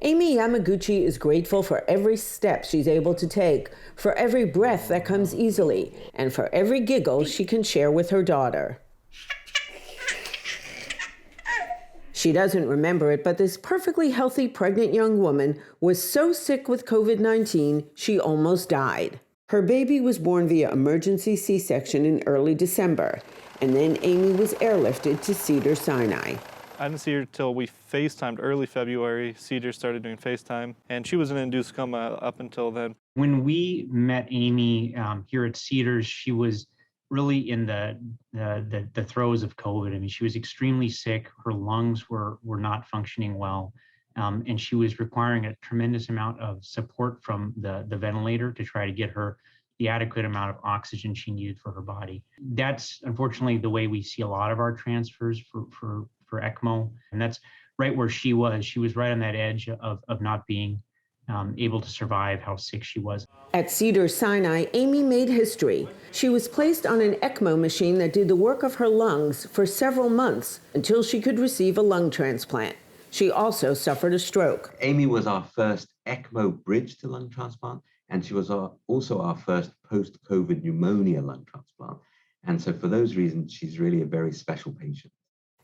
Amy Yamaguchi is grateful for every step she's able to take, for every breath that comes easily, and for every giggle she can share with her daughter. She doesn't remember it, but this perfectly healthy pregnant young woman was so sick with COVID-19, she almost died. Her baby was born via emergency C-section in early December, and then Amy was airlifted to Cedars-Sinai. I didn't see her till we FaceTimed early February. Cedar started doing FaceTime, and she was in induced coma up until then. When we met Amy here at Cedars, she was really in the throes of COVID. I mean, she was extremely sick. Her lungs were not functioning well, and she was requiring a tremendous amount of support from the ventilator to try to get her the adequate amount of oxygen she needed for her body. That's unfortunately the way we see a lot of our transfers for ECMO, and that's right where she was. She was right on that edge of not being able to survive how sick she was. At Cedars-Sinai, Amy made history. She was placed on an ECMO machine that did the work of her lungs for several months until she could receive a lung transplant. She also suffered a stroke. Amy was our first ECMO bridge to lung transplant, and she was also our first post-COVID pneumonia lung transplant. And so for those reasons, she's really a very special patient.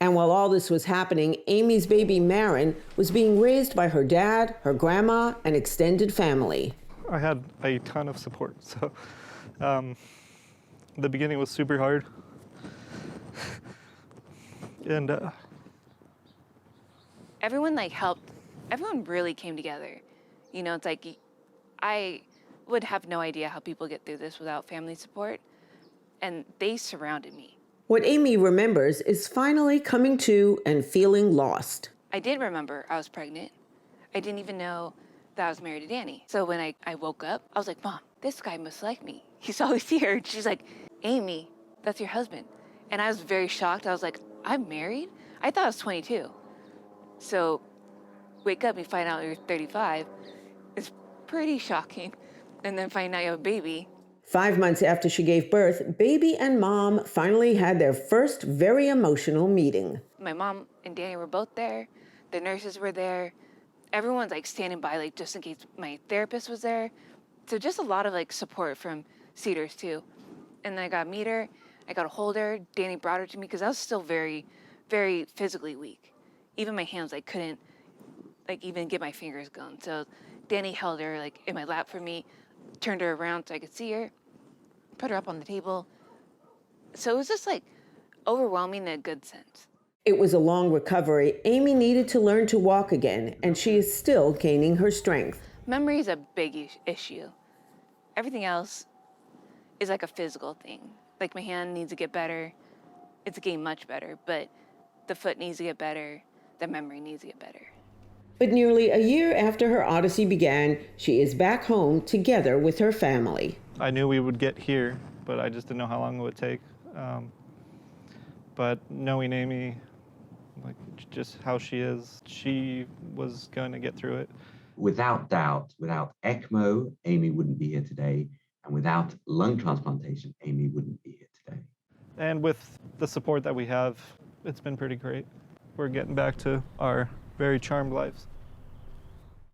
And while all this was happening, Amy's baby Marin was being raised by her dad, her grandma, and extended family. I had a ton of support, so the beginning was super hard. And everyone helped. Everyone really came together. You know, it's like I would have no idea how people get through this without family support, and they surrounded me. What Amy remembers is finally coming to and feeling lost. I did remember I was pregnant. I didn't even know that I was married to Danny. So when I woke up, I was like, Mom, this guy must like me. He's always here. And she's like, Amy, that's your husband. And I was very shocked. I was like, I'm married? I thought I was 22. So wake up and find out you're 35 is pretty shocking. And then find out you have a baby. 5 months after she gave birth, baby and mom finally had their first very emotional meeting. My mom and Danny were both there. The nurses were there. Everyone's standing by, just in case my therapist was there. So just a lot of support from Cedars too. And then I got to meet her. I got to hold her. Danny brought her to me because I was still very, very physically weak. Even my hands, couldn't even get my fingers going. So Danny held her in my lap for me, turned her around so I could see her, put her up on the table. So it was just overwhelming in a good sense. It was a long recovery. Amy needed to learn to walk again, and she is still gaining her strength. Memory is a big issue. Everything else is a physical thing. My hand needs to get better. It's getting much better, but the foot needs to get better. The memory needs to get better. But nearly a year after her odyssey began, she is back home together with her family. I knew we would get here, but I just didn't know how long it would take. But knowing Amy, just how she is, she was going to get through it. Without doubt, without ECMO, Amy wouldn't be here today. And without lung transplantation, Amy wouldn't be here today. And with the support that we have, it's been pretty great. We're getting back to our very charmed lives.